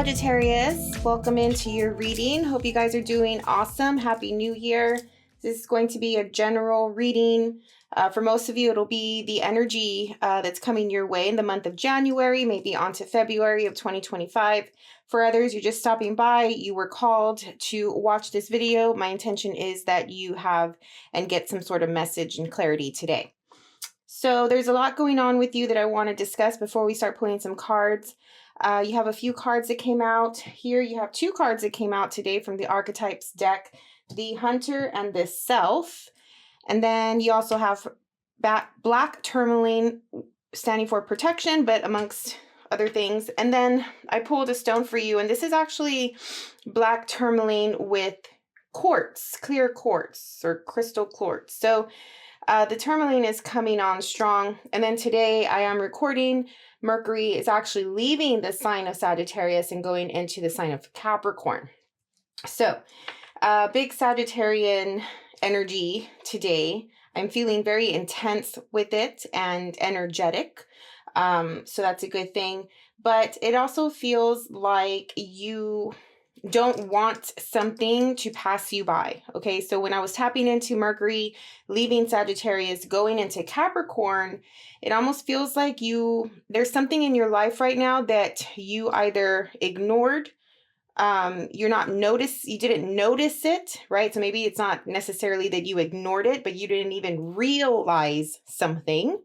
Sagittarius, welcome into your reading. Hope you guys are doing awesome. Happy New Year. This is going to be a general reading. For most of you, it'll be the energy that's coming your way in the month of January, maybe onto February of 2025. For others, you're just stopping by, you were called to watch this video. My intention is that you have and get some sort of message and clarity today. So there's a lot going on with you that I want to discuss before we start pulling some cards. You have a few cards that came out. Here you have two cards that came out today from the Archetypes deck, the Hunter and the Self. And then you also have black tourmaline standing for protection, but amongst other things. And then I pulled a stone for you, and this is actually black tourmaline with quartz, clear quartz or crystal quartz. So the tourmaline is coming on strong. And then today I am recording. Mercury is actually leaving the sign of Sagittarius and going into the sign of Capricorn. So big Sagittarian energy today. I'm feeling very intense with it and energetic. So that's a good thing. But it also feels like you don't want something to pass you by. Okay, so when I was tapping into Mercury, leaving Sagittarius, going into Capricorn, it almost feels like there's something in your life right now that you either ignored, you didn't notice it, right? So maybe it's not necessarily that you ignored it, but you didn't even realize something.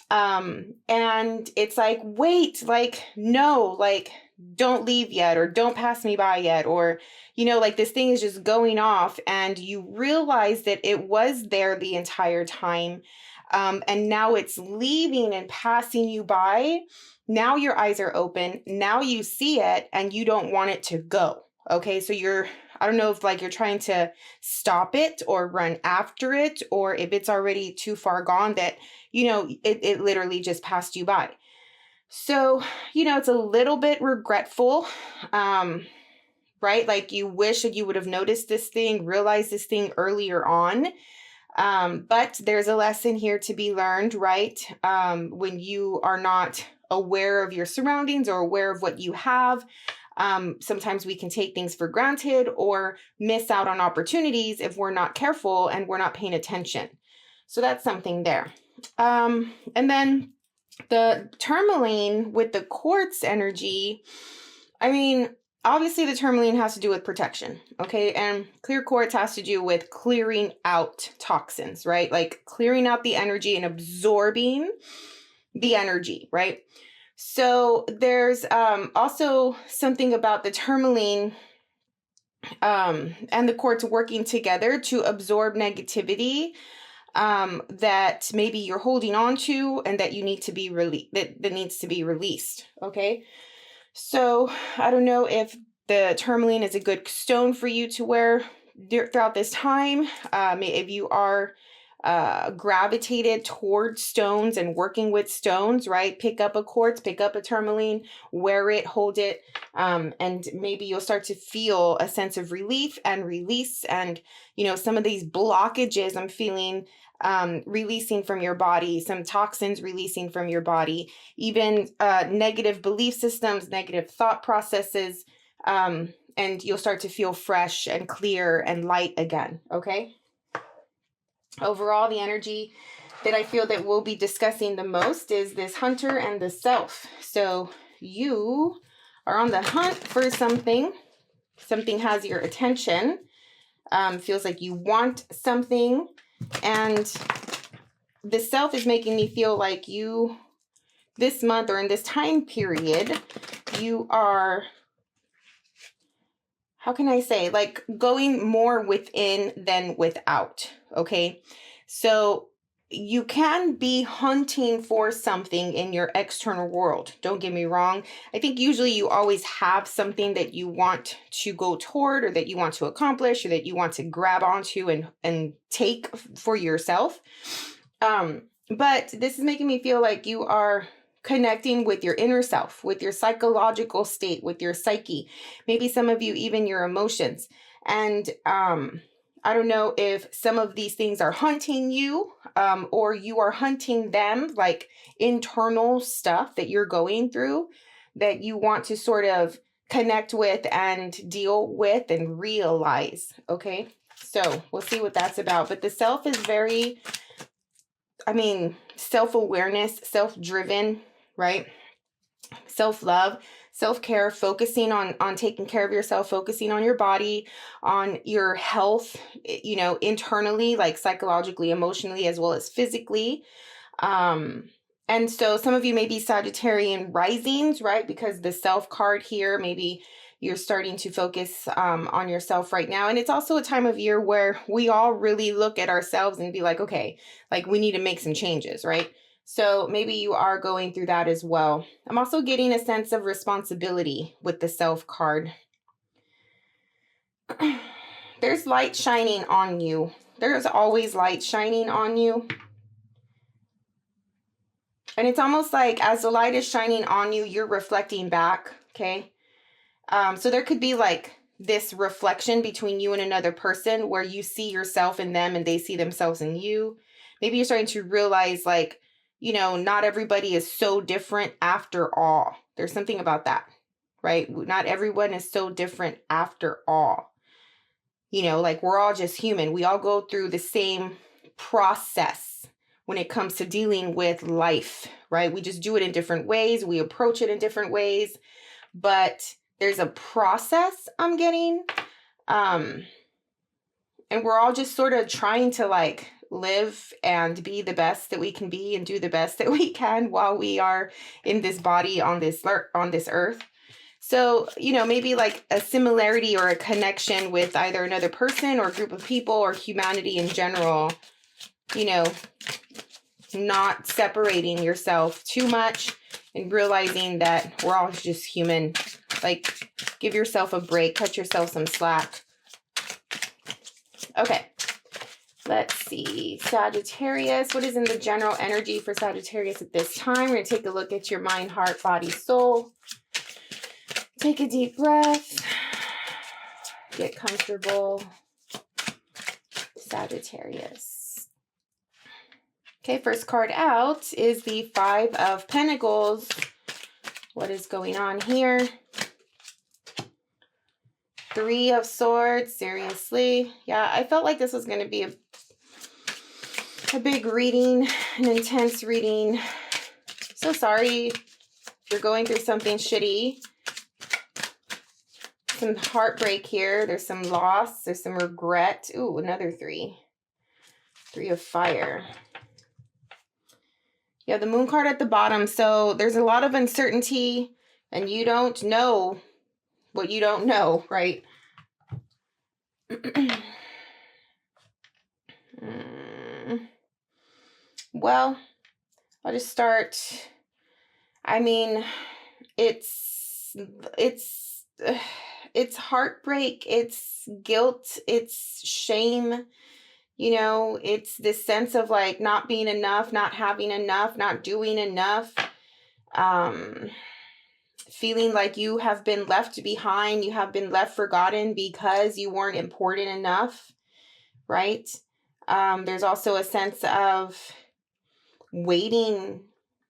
And it's like, wait, like, no, like, don't leave yet, or don't pass me by yet, or, like this thing is just going off and you realize that it was there the entire time. And now it's leaving and passing you by. Now your eyes are open. Now you see it and you don't want it to go. Okay. So I don't know if like you're trying to stop it or run after it, or if it's already too far gone that, it literally just passed you by. So, it's a little bit regretful, right? Like you wish that you would have noticed this thing, realized this thing earlier on. But there's a lesson here to be learned, right? When you are not aware of your surroundings or aware of what you have, sometimes we can take things for granted or miss out on opportunities if we're not careful and we're not paying attention. So that's something there. And then the tourmaline with the quartz energy, I mean, obviously the tourmaline has to do with protection, okay? And clear quartz has to do with clearing out toxins, right? Like clearing out the energy and absorbing the energy, right? So there's also something about the tourmaline and the quartz working together to absorb negativity that maybe you're holding on to and that you need to be that needs to be released. Okay. So I don't know if the tourmaline is a good stone for you to wear throughout this time. If you are gravitated towards stones and working with stones, right? Pick up a quartz, pick up a tourmaline, wear it, hold it, and maybe you'll start to feel a sense of relief and release. And some of these blockages I'm feeling releasing from your body, some toxins releasing from your body, even negative belief systems, negative thought processes, and you'll start to feel fresh and clear and light again. Okay. Overall, the energy that I feel that we'll be discussing the most is this Hunter and the Self. So you are on the hunt for something. Something has your attention. Feels like you want something. And the Self is making me feel like this month or in this time period, you are, how can I say, like going more within than without. Okay. So you can be hunting for something in your external world. Don't get me wrong. I think usually you always have something that you want to go toward, or that you want to accomplish, or that you want to grab onto and take for yourself. But this is making me feel like you are connecting with your inner self, with your psychological state, with your psyche, maybe some of you, even your emotions. And, I don't know if some of these things are hunting you, or you are hunting them, like internal stuff that you're going through that you want to sort of connect with and deal with and realize. Okay, so we'll see what that's about. But the self is very, self-awareness, self-driven, right? Self-love, self-care, focusing on taking care of yourself, focusing on your body, on your health, internally, like psychologically, emotionally, as well as physically. And so some of you may be Sagittarian risings, right? Because the self card here, maybe you're starting to focus on yourself right now. And it's also a time of year where we all really look at ourselves and be like, okay, like we need to make some changes, right? So maybe you are going through that as well. I'm also getting a sense of responsibility with the self card. There's light shining on you. There's always light shining on you. And it's almost like as the light is shining on you, you're reflecting back, okay? So there could be like this reflection between you and another person where you see yourself in them and they see themselves in you. Maybe you're starting to realize like, not everybody is so different after all. There's something about that, right? Not everyone is so different after all. Like we're all just human. We all go through the same process when it comes to dealing with life, right? We just do it in different ways. We approach it in different ways, but there's a process I'm getting. And we're all just sort of trying to like live and be the best that we can be and do the best that we can while we are in this body on this earth. So, maybe like a similarity or a connection with either another person or group of people or humanity in general, not separating yourself too much and realizing that we're all just human. Like, give yourself a break, cut yourself some slack. Okay, let's see. Sagittarius, what is in the general energy for Sagittarius at this time? We're going to take a look at your mind, heart, body, soul. Take a deep breath. Get comfortable. Sagittarius. Okay, first card out is the Five of Pentacles. What is going on here? Three of Swords, seriously. Yeah, I felt like this was going to be a big reading, an intense reading. So sorry if you're going through something shitty. Some heartbreak here. There's some loss. There's some regret. Ooh, another three. Three of Fire. Yeah, the Moon card at the bottom. So there's a lot of uncertainty and you don't know what you don't know, right? Well, I'll just start. It's heartbreak, it's guilt, it's shame, it's this sense of like not being enough, not having enough, not doing enough, feeling like you have been left behind, you have been left forgotten because you weren't important enough, right? There's also a sense of waiting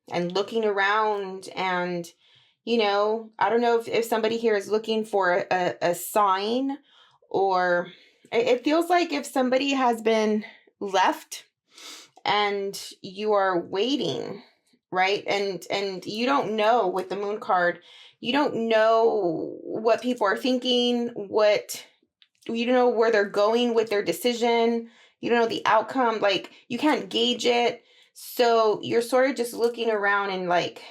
and looking around and I don't know if somebody here is looking for a sign, or it feels like if somebody has been left and you are waiting, right? And you don't know with the Moon card, you don't know what people are thinking, you don't know where they're going with their decision. You don't know the outcome. Like you can't gauge it. So you're sort of just looking around and like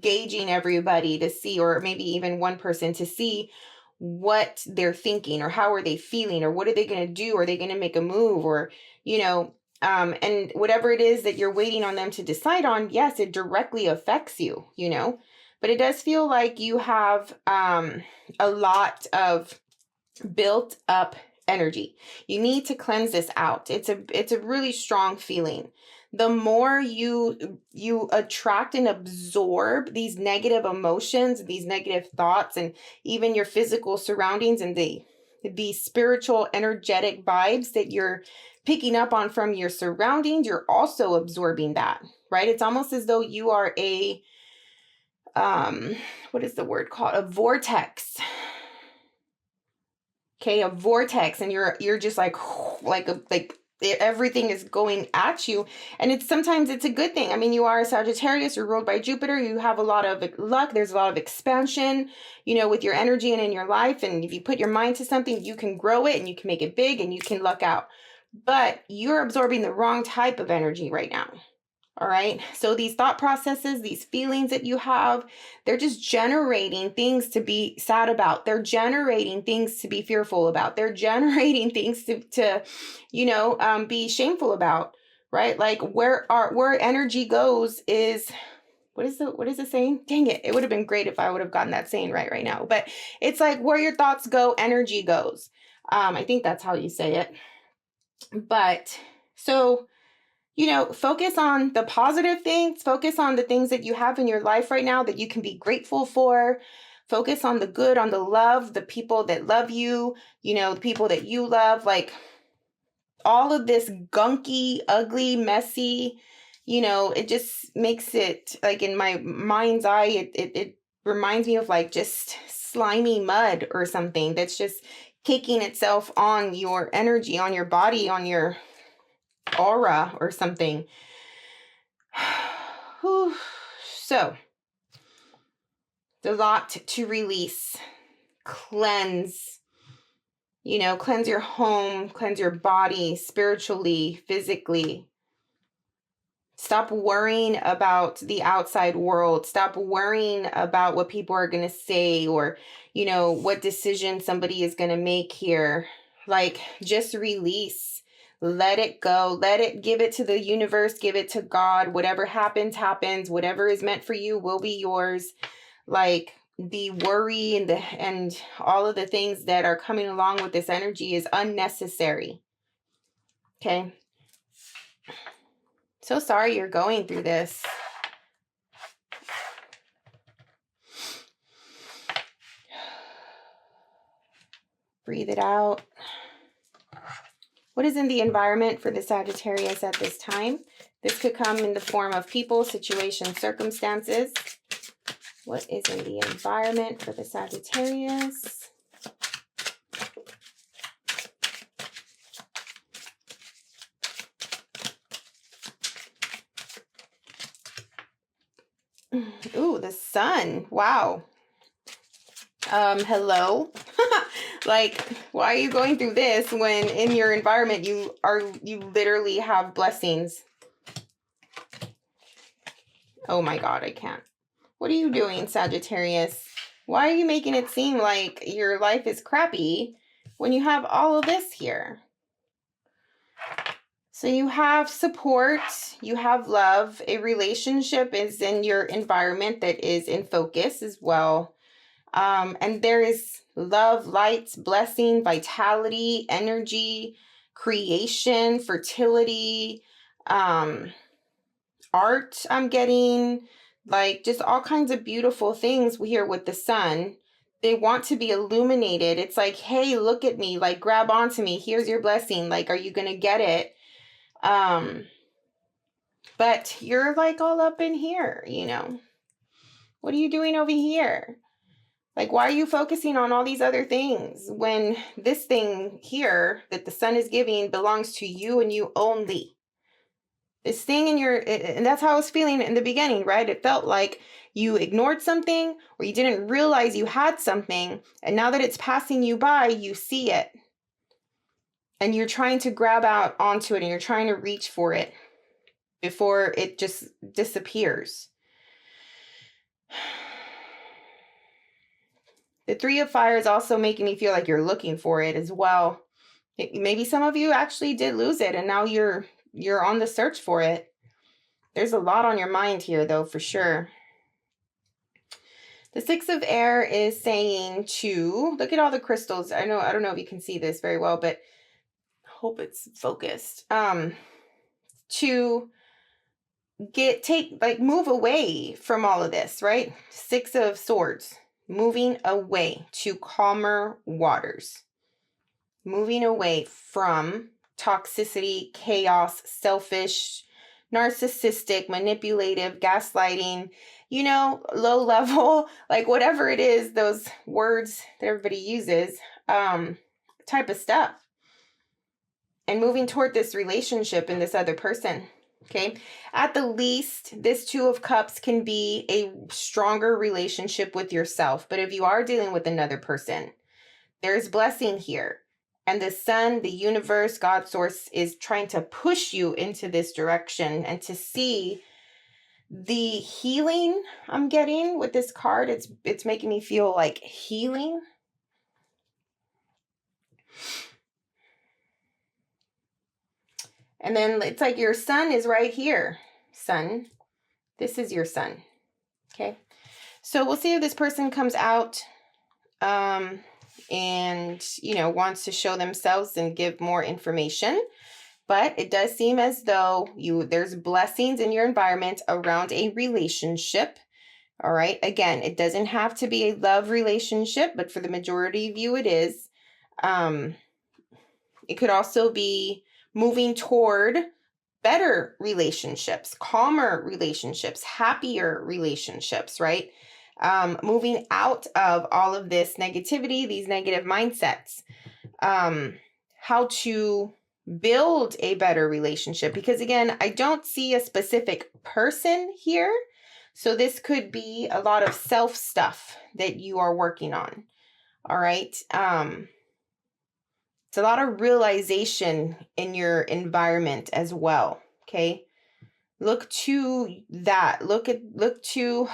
gauging everybody to see, or maybe even one person to see what they're thinking or how are they feeling or what are they going to do? Are they going to make a move or, and whatever it is that you're waiting on them to decide on, yes, it directly affects you, but it does feel like you have a lot of built up energy. You need to cleanse this out. It's a really strong feeling. The more you attract and absorb these negative emotions, these negative thoughts, and even your physical surroundings and the spiritual energetic vibes that you're picking up on from your surroundings, you're also absorbing that, right? It's almost as though you are what is the word called? A vortex. Okay, a vortex, and you're just like everything is going at you, and it's sometimes it's a good thing. I mean, you are a Sagittarius, you're ruled by Jupiter, you have a lot of luck, there's a lot of expansion, you know, with your energy and in your life, and if you put your mind to something, you can grow it and you can make it big and you can luck out. But you're absorbing the wrong type of energy right now. All right. So these thought processes, these feelings that you have, they're just generating things to be sad about. They're generating things to be fearful about. They're generating things to be shameful about. Right. Like where energy goes is, what is the saying? Dang it. It would have been great if I would have gotten that saying right now. But it's like where your thoughts go, energy goes. I think that's how you say it. But so, focus on the positive things, focus on the things that you have in your life right now that you can be grateful for. Focus on the good, on the love, the people that love you, the people that you love. Like all of this gunky, ugly, messy, it just makes it like in my mind's eye, it reminds me of like just slimy mud or something that's just caking itself on your energy, on your body, on your aura or something. So, a lot to release, cleanse, cleanse your home, cleanse your body, spiritually, physically. Stop worrying about the outside world. Stop worrying about what people are going to say or, what decision somebody is going to make here. Like, just release. Let it go. Give it to the universe. Give it to God. Whatever happens, happens. Whatever is meant for you will be yours. Like the worry and all of the things that are coming along with this energy is unnecessary. Okay. So sorry you're going through this. Breathe it out. What is in the environment for the Sagittarius at this time? This could come in the form of people, situations, circumstances. What is in the environment for the Sagittarius? Ooh, the sun. Wow. Hello. Like, why are you going through this when in your environment you literally have blessings? Oh my God, I can't. What are you doing, Sagittarius? Why are you making it seem like your life is crappy when you have all of this here? So you have support, you have love, a relationship is in your environment that is in focus as well. And there is love, light, blessing, vitality, energy, creation, fertility, art, I'm getting, like just all kinds of beautiful things here with the sun. They want to be illuminated. It's like, hey, look at me, like grab onto me. Here's your blessing. Like, are you going to get it? But you're like all up in here, What are you doing over here? Like, why are you focusing on all these other things when this thing here that the sun is giving belongs to you and you only? This thing and that's how I was feeling in the beginning, right? It felt like you ignored something or you didn't realize you had something. And now that it's passing you by, you see it. And you're trying to grab out onto it and you're trying to reach for it before it just disappears. The Three of Fire is also making me feel like you're looking for it as well. Maybe some of you actually did lose it and now you're on the search for it. There's a lot on your mind here though, for sure. The Six of Air is saying to look at all the crystals. I don't know if you can see this very well, but I hope it's focused. To move away from all of this, right? Six of Swords. Moving away to calmer waters. Moving away from toxicity, chaos, selfish, narcissistic, manipulative, gaslighting, you know, low level, like whatever it is, those words that everybody uses, type of stuff. And moving toward this relationship and this other person. Okay. At the least, this Two of Cups can be a stronger relationship with yourself. But if you are dealing with another person, there's blessing here. And the sun, the universe, God source is trying to push you into this direction and to see the healing I'm getting with this card. It's making me feel like healing. And then it's like your sun is right here. Sun. This is your sun. Okay. So we'll see if this person comes out and, you know, wants to show themselves and give more information. But it does seem as though there's blessings in your environment around a relationship. All right. Again, it doesn't have to be a love relationship, but for the majority of you, it is. It could also be moving toward better relationships, calmer relationships, happier relationships, right? Moving out of all of this negativity, these negative mindsets. How to build a better relationship, because again, I don't see a specific person here. So this could be a lot of self stuff that you are working on. All right. It's a lot of realization in your environment as well. Okay. Look to that. Look to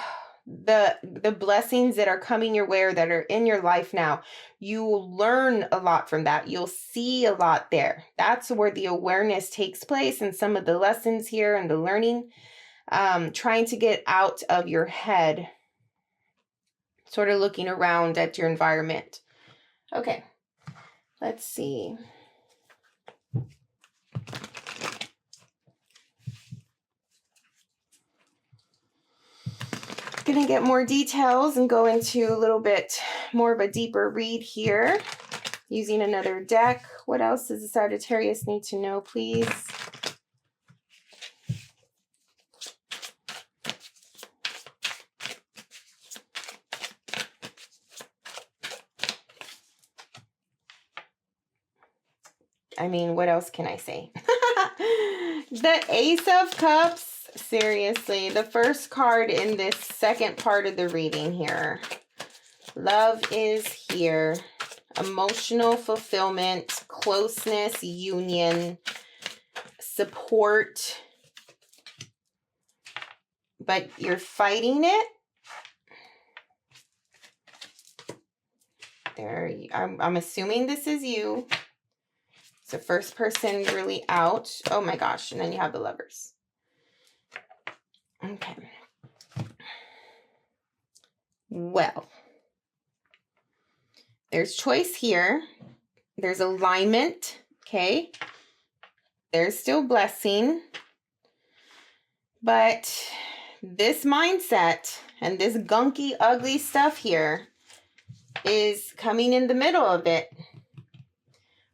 the blessings that are coming your way or that are in your life now. You will learn a lot from that. You'll see a lot there. That's where the awareness takes place, and some of the lessons here and the learning, trying to get out of your head, sort of looking around at your environment. Okay, let's see. Gonna get more details and go into a little bit more of a deeper read here using another deck. What else does the Sagittarius need to know, please? I mean, what else can I say? The Ace of Cups. Seriously, the first card in this second part of the reading here. Love is here. Emotional fulfillment, closeness, union, support. But you're fighting it. There, I'm assuming this is you. It's the first person really out. Oh my gosh, and then you have the Lovers. Okay. Well, there's choice here. There's alignment. Okay. There's still blessing. But this mindset and this gunky, ugly stuff here is coming in the middle of it.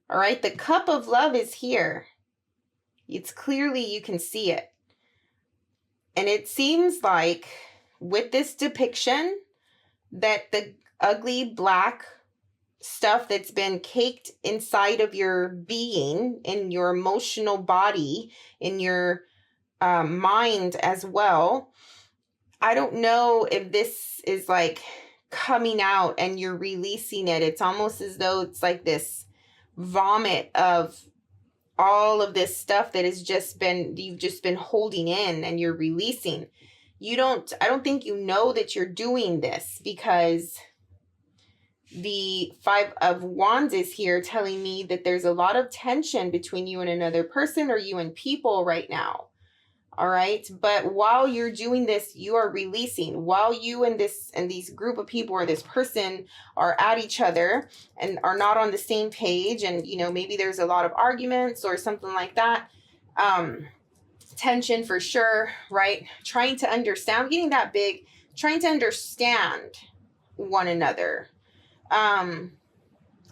All right. The cup of love is here. It's clearly, you can see it. And it seems like with this depiction that the ugly black stuff that's been caked inside of your being, in your emotional body, in your mind as well. I don't know if this is like coming out and you're releasing it. It's almost as though it's like this vomit of all of this stuff that has you've just been holding in and you're releasing. I don't think you know that you're doing this, because the Five of Wands is here telling me that there's a lot of tension between you and another person, or you and people right now. All right. But while you're doing this, you are releasing. While you and these group of people or this person are at each other and are not on the same page, and, you know, maybe there's a lot of arguments or something like that. Tension for sure, right? Trying to understand, getting that big, trying to understand one another.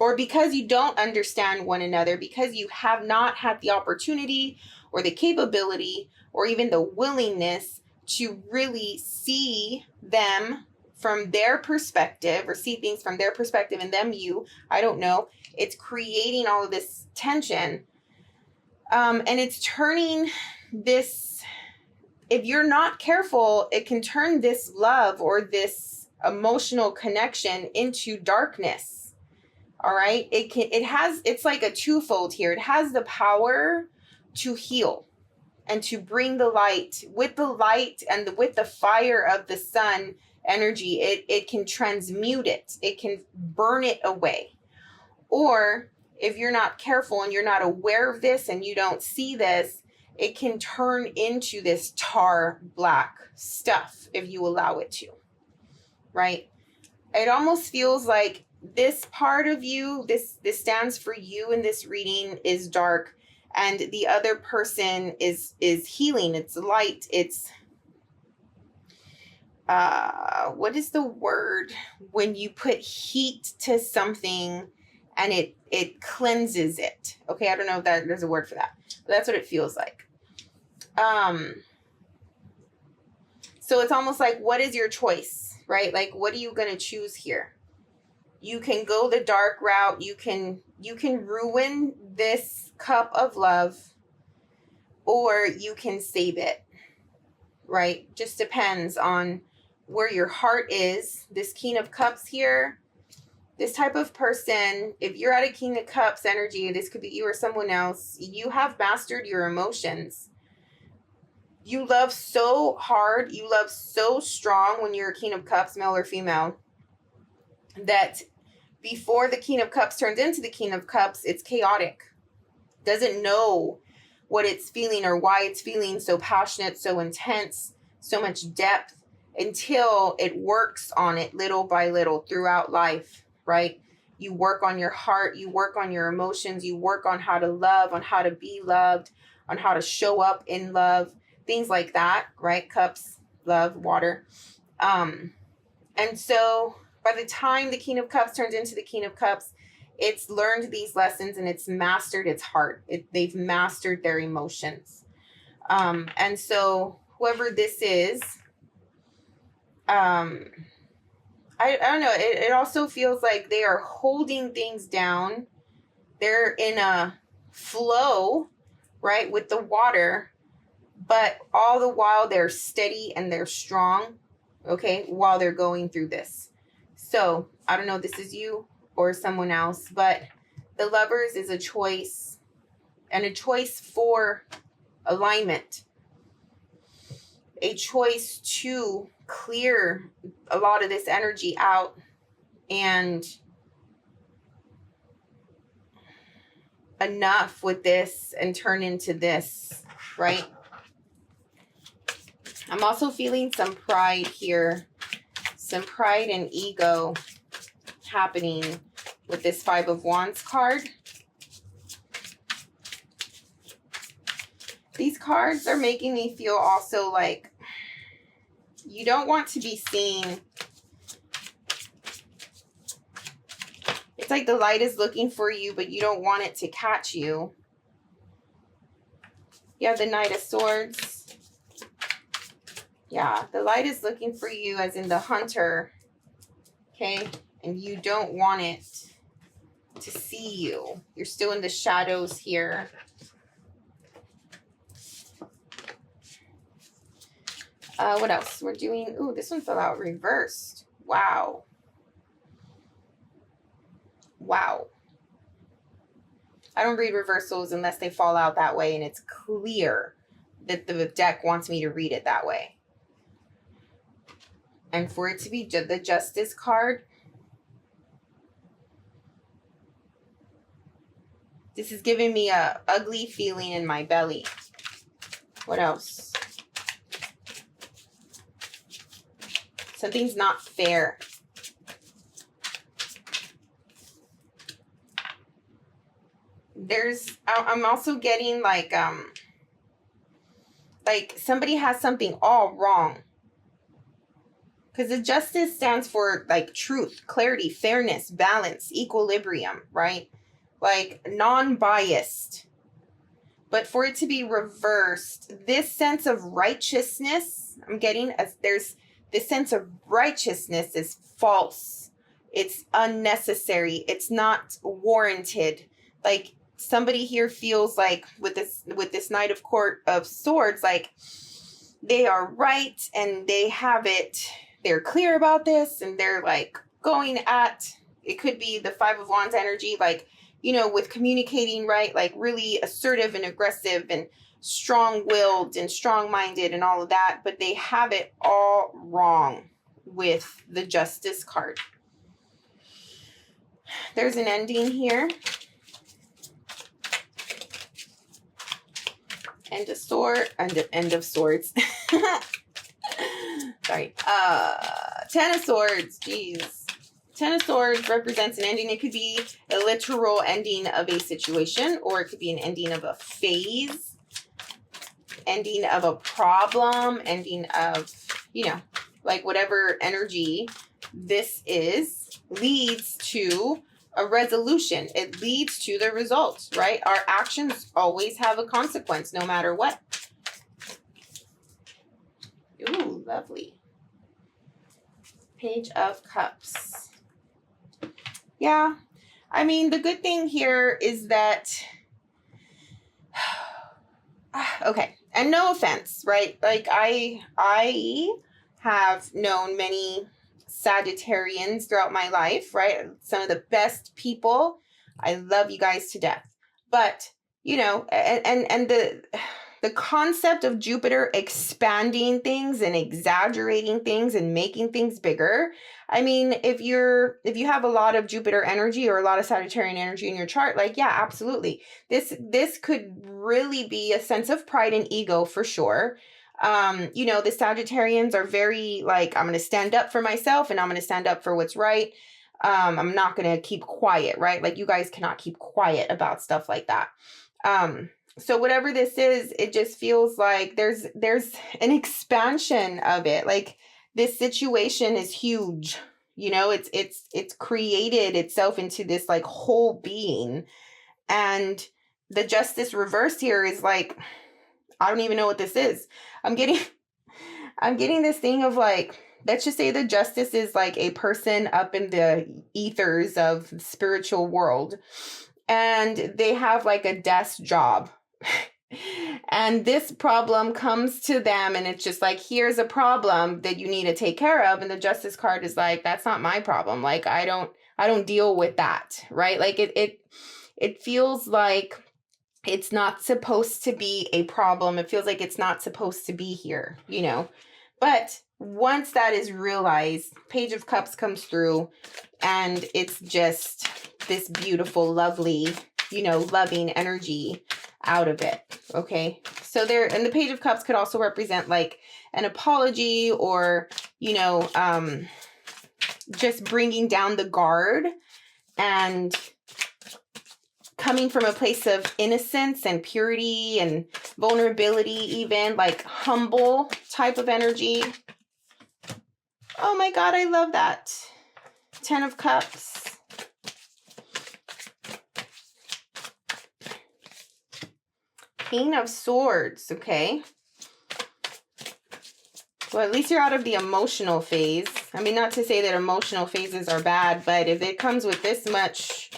Or because you don't understand one another, because you have not had the opportunity or the capability or even the willingness to really see them from their perspective, or see things from their perspective, and them, you, I don't know. It's creating all of this tension. And it's turning this, if you're not careful, it can turn this love or this emotional connection into darkness. All right. It's like a twofold here. It has the power to heal and to bring the light. With the light and with the fire of the sun energy, it can transmute it. It can burn it away. Or if you're not careful and you're not aware of this and you don't see this, it can turn into this tar black stuff if you allow it to, right? It almost feels like this part of you, this stands for you in this reading, is dark, and the other person is healing. It's light. It's what is the word when you put heat to something and it cleanses it? Okay, I don't know if there's a word for that, but that's what it feels like. So it's almost like, what is your choice, right? Like, what are you going to choose here? You can go the dark route. You can ruin this cup of love, or you can save it, right? Just depends on where your heart is. This King of Cups here, this type of person, if you're at a King of Cups energy, this could be you or someone else, you have mastered your emotions. You love so hard, you love so strong when you're a King of Cups, male or female, that before the King of Cups turns into the King of Cups, it's chaotic. Doesn't know what it's feeling or why it's feeling so passionate, so intense, so much depth, until it works on it little by little throughout life, right? You work on your heart, you work on your emotions, you work on how to love, on how to be loved, on how to show up in love, things like that, right? Cups, love, water. And so by the time the King of Cups turns into the King of Cups, it's learned these lessons and it's mastered its heart. They've mastered their emotions. And so whoever this is, I don't know. It also feels like they are holding things down. They're in a flow, right, with the water, but all the while they're steady and they're strong, okay, while they're going through this. So I don't know if this is you or someone else, but the Lovers is a choice, and a choice for alignment, a choice to clear a lot of this energy out and enough with this and turn into this, right? I'm also feeling some pride here, some pride and ego happening with this Five of Wands card. These cards are making me feel also like you don't want to be seen. It's like the light is looking for you, but you don't want it to catch you. You have the Knight of Swords. Yeah, the light is looking for you, as in the hunter. Okay? And you don't want it to see you. You're still in the shadows here. What else? We're doing... Ooh, this one fell out reversed. Wow. Wow. I don't read reversals unless they fall out that way and it's clear that the deck wants me to read it that way. And for it to be the Justice card, this is giving me a ugly feeling in my belly. What else? Something's not fair. I'm also getting like somebody has something all wrong. Because the Justice stands for like truth, clarity, fairness, balance, equilibrium, right? Like non-biased. but for it to be reversed, this sense of righteousness, I'm getting, as there's this sense of righteousness is false. It's unnecessary. It's not warranted. Like somebody here feels like with this Knight of Swords, like they are right and they have it. They're clear about this and they're like going at, it could be the Five of Wands energy, like, you know, with communicating, right? Like really assertive and aggressive and strong-willed and strong-minded and all of that, but they have it all wrong with the Justice card. There's an ending here. End of swords. Sorry. 10 of Swords. Jeez. 10 of Swords represents an ending. It could be a literal ending of a situation, or it could be an ending of a phase, ending of a problem, ending of, you know, like whatever energy this is, leads to a resolution. It leads to the results, right? Our actions always have a consequence, no matter what. Ooh, lovely. Page of Cups. Yeah, I mean, the good thing here is that, okay, and no offense, right? Like I have known many Sagittarians throughout my life, right? Some of the best people. I love you guys to death. But, you know, and the concept of Jupiter expanding things and exaggerating things and making things bigger. I mean, if you have a lot of Jupiter energy or a lot of Sagittarian energy in your chart, like, yeah, absolutely. This could really be a sense of pride and ego for sure. You know, the Sagittarians are very like, I'm going to stand up for myself and I'm going to stand up for what's right. I'm not going to keep quiet, right? Like you guys cannot keep quiet about stuff like that. So whatever this is, it just feels like there's an expansion of it. Like this situation is huge. You know, it's created itself into this like whole being. And the Justice reversed here is like, I don't even know what this is. I'm getting this thing of like, let's just say the Justice is like a person up in the ethers of the spiritual world. And they have like a desk job. And this problem comes to them and it's just like, here's a problem that you need to take care of. And the Justice card is like, that's not my problem. Like, I don't deal with that. Right. Like it feels like it's not supposed to be a problem. It feels like it's not supposed to be here, you know, but once that is realized, Page of Cups comes through and it's just this beautiful, lovely, you know, loving energy out of it. Okay. So there, and the Page of Cups could also represent like an apology or, you know, just bringing down the guard and coming from a place of innocence and purity and vulnerability, even like humble type of energy. Oh my God, I love that. 10 of Cups. King of Swords, okay. Well, at least you're out of the emotional phase. I mean, not to say that emotional phases are bad, but if it comes with this much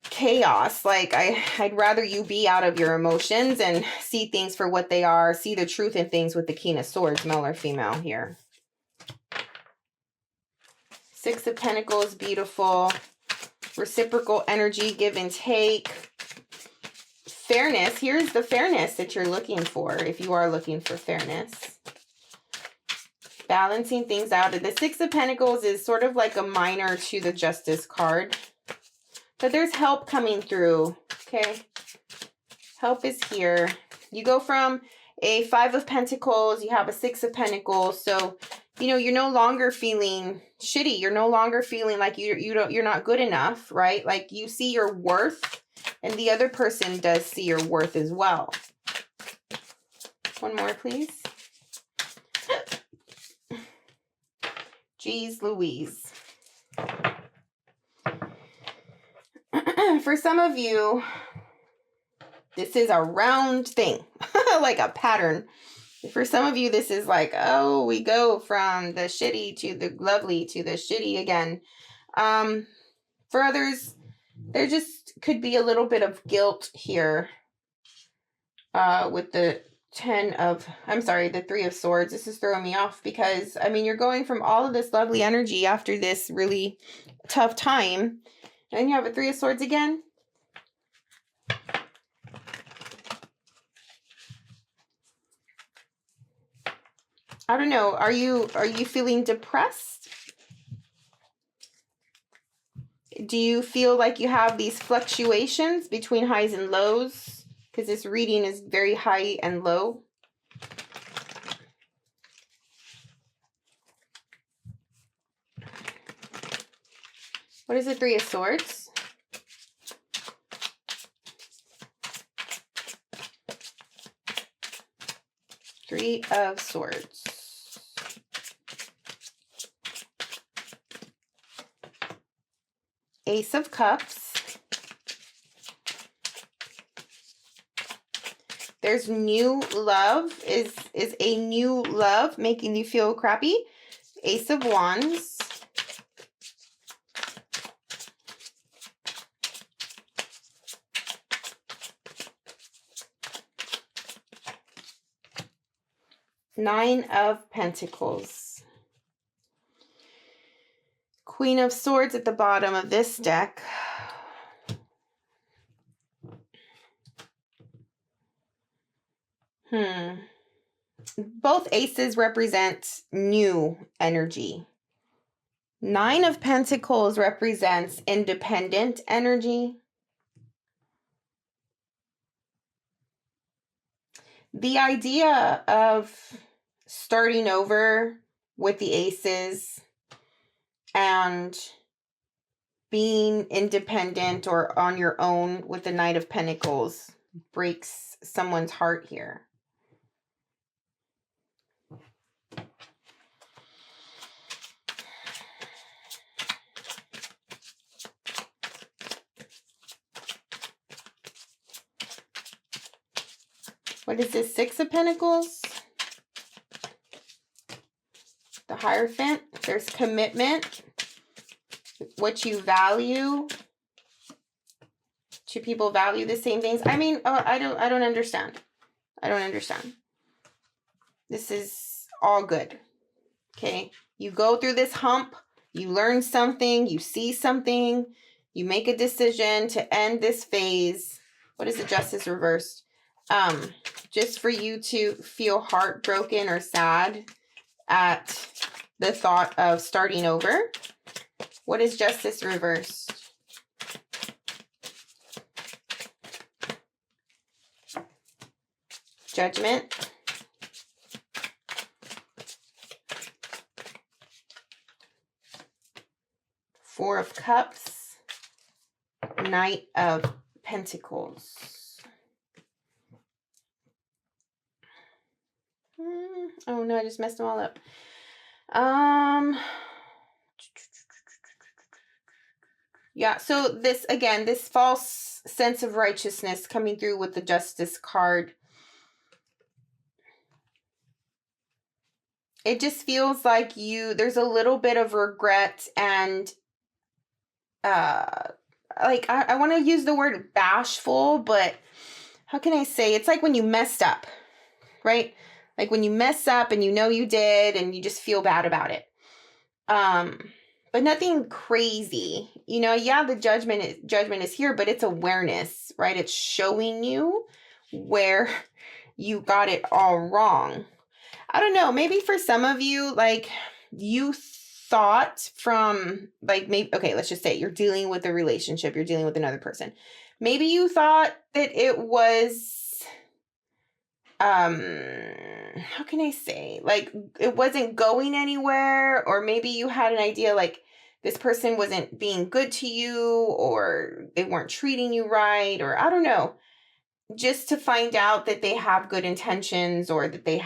chaos, like I'd rather you be out of your emotions and see things for what they are, see the truth in things with the King of Swords, male or female here. 6 of Pentacles, beautiful. Reciprocal energy, give and take. Fairness, here's the fairness that you're looking for if you are looking for fairness. Balancing things out. The 6 of Pentacles is sort of like a minor to the Justice card. But there's help coming through, okay? Help is here. You go from a 5 of Pentacles, you have a 6 of Pentacles. So, you know, you're no longer feeling shitty. You're no longer feeling like you're not good enough, right? Like you see your worth and the other person does see your worth as well. One more, please. Jeez Louise. For some of you, This is a round thing, like a pattern. For some of you, this is like, oh, we go from the shitty to the lovely to the shitty again. For others, there just could be a little bit of guilt here with the the 3 of Swords. This is throwing me off because, I mean, you're going from all of this lovely energy after this really tough time, and then you have a 3 of Swords again. I don't know. Are you feeling depressed? Do you feel like you have these fluctuations between highs and lows? Because this reading is very high and low. What is the 3 of Swords? Three of Swords. Ace of Cups. There's new love. Is a new love making you feel crappy? Ace of Wands. Nine of Pentacles. Queen of Swords at the bottom of this deck. Both aces represent new energy. 9 of Pentacles represents independent energy. The idea of starting over with the aces and being independent or on your own with the Knight of Pentacles breaks someone's heart here. What is this? 6 of Pentacles? The Hierophant. There's commitment. What you value. Do people value the same things? I mean, I don't understand. I don't understand. This is all good. Okay? You go through this hump. You learn something. You see something. You make a decision to end this phase. What is the Justice reversed? Just for you to feel heartbroken or sad at the thought of starting over. What is Justice reversed? Judgment. Four of Cups. Knight of Pentacles. Oh no, I just messed them all up. Yeah, so this, again, this false sense of righteousness coming through with the Justice card. It just feels like there's a little bit of regret and, like, I want to use the word bashful, but how can I say? It's like when you messed up, right? Like when you mess up and you know you did and you just feel bad about it. But nothing crazy. You know, yeah, the judgment is here, but it's awareness, right? It's showing you where you got it all wrong. I don't know. Maybe for some of you, like, you thought from, like, maybe, okay, let's just say you're dealing with a relationship. You're dealing with another person. Maybe you thought that it was, how can I say, like, it wasn't going anywhere, or maybe you had an idea like this person wasn't being good to you, or they weren't treating you right, or I don't know, just to find out that they have good intentions, or that they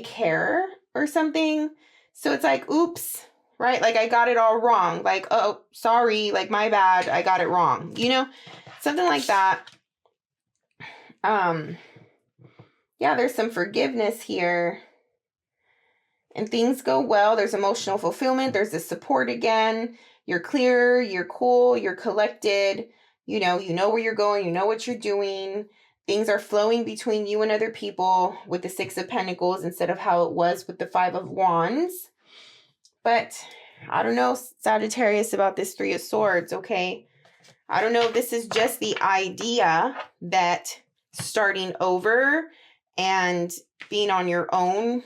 care or something. So it's like, oops, right? Like, I got it all wrong. Like, oh, sorry, like, my bad, I got it wrong, you know, something like that. Yeah, there's some forgiveness here. And things go well. There's emotional fulfillment. There's the support again. You're clear, you're cool, you're collected. You know where you're going, you know what you're doing. Things are flowing between you and other people with the Six of Pentacles instead of how it was with the Five of Wands. But I don't know, Sagittarius, about this Three of Swords, okay? I don't know if this is just the idea that starting over and being on your own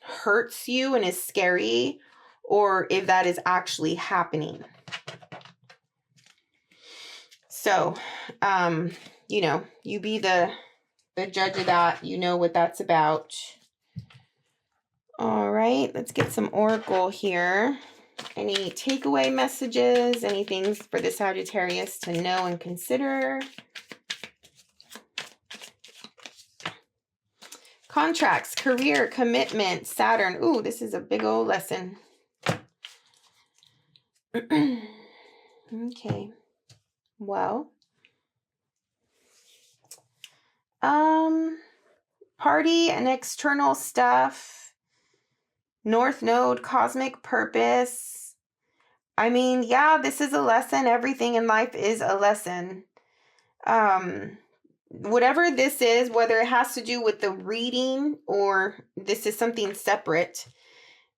hurts you and is scary, or if that is actually happening. So, you be the judge of that. You know what that's about. All right, let's get some oracle here. Any takeaway messages, any things for the Sagittarius to know and consider? Contracts, career, commitment, Saturn. Ooh, this is a big old lesson. Okay. Well, party and external stuff. North Node, cosmic purpose. I mean, yeah, this is a lesson. Everything in life is a lesson. Whatever this is, whether it has to do with the reading or this is something separate.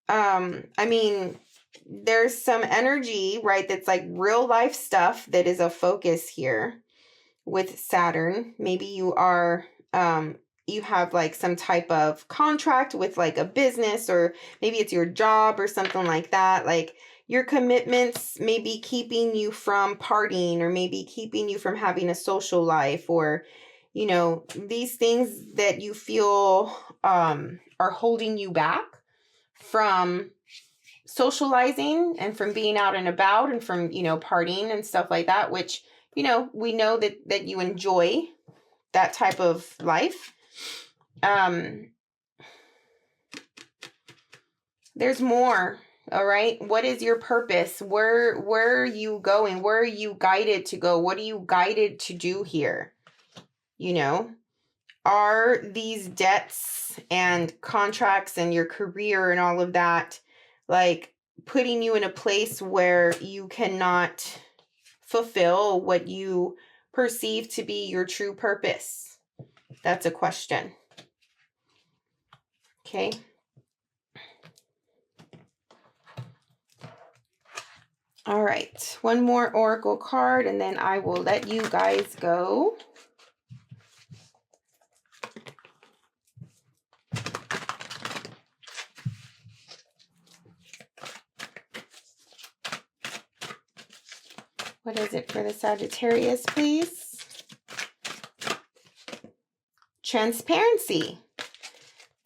I mean, there's some energy, right? That's like real life stuff that is a focus here with Saturn. Maybe you are, you have like some type of contract with like a business, or maybe it's your job or something like that. Like your commitments may be keeping you from partying, or maybe keeping you from having a social life, or, these things that you feel are holding you back from socializing and from being out and about and from, partying and stuff like that, which, we know that you enjoy that type of life. There's more. All right. What is your purpose? Where are you going? Where are you guided to go? What are you guided to do here? Are these debts and contracts and your career and all of that, like, putting you in a place where you cannot fulfill what you perceive to be your true purpose? That's a question. Okay. All right. One more oracle card, and then I will let you guys go. What is it for the Sagittarius, please? Transparency.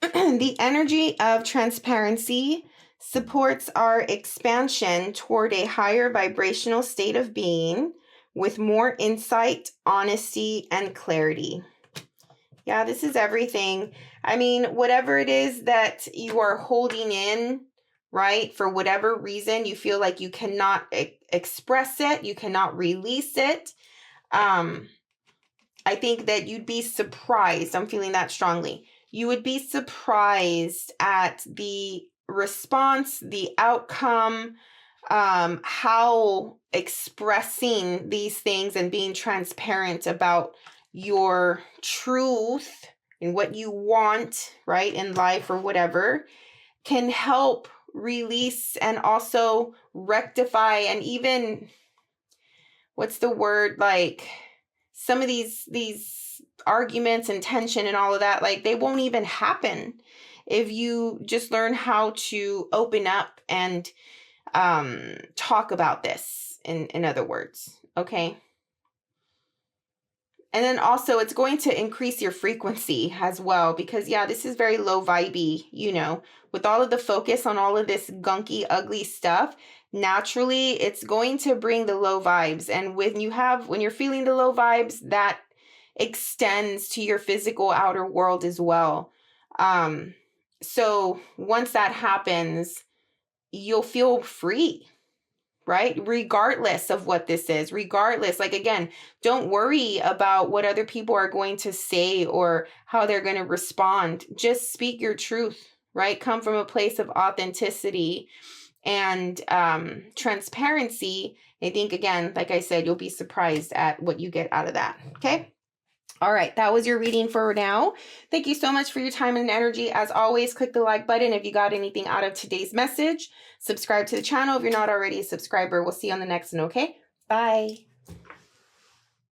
The energy of transparency supports our expansion toward a higher vibrational state of being with more insight, honesty, and clarity. Yeah, this is everything. I mean, whatever it is that you are holding in, right? For whatever reason, you feel like you cannot express it, you cannot release it. I think that you'd be surprised. I'm feeling that strongly. You would be surprised at the response, the outcome, how expressing these things and being transparent about your truth and what you want, right, in life or whatever, can help release and also rectify, and even, what's the word, like, some of these arguments and tension and all of that, like, they won't even happen if you just learn how to open up and talk about this, in other words. Okay. And then also it's going to increase your frequency as well, because yeah, this is very low vibey, with all of the focus on all of this gunky, ugly stuff. Naturally, it's going to bring the low vibes. And when you're feeling the low vibes, that extends to your physical outer world as well. So once that happens, you'll feel free. right? Regardless of what this is, regardless, like, again, don't worry about what other people are going to say or how they're going to respond. Just speak your truth, right? Come from a place of authenticity and transparency. I think, again, like I said, you'll be surprised at what you get out of that. Okay. All right, that was your reading for now. Thank you so much for your time and energy. As always, click the like button if you got anything out of today's message. Subscribe to the channel if you're not already a subscriber. We'll see you on the next one, okay? Bye.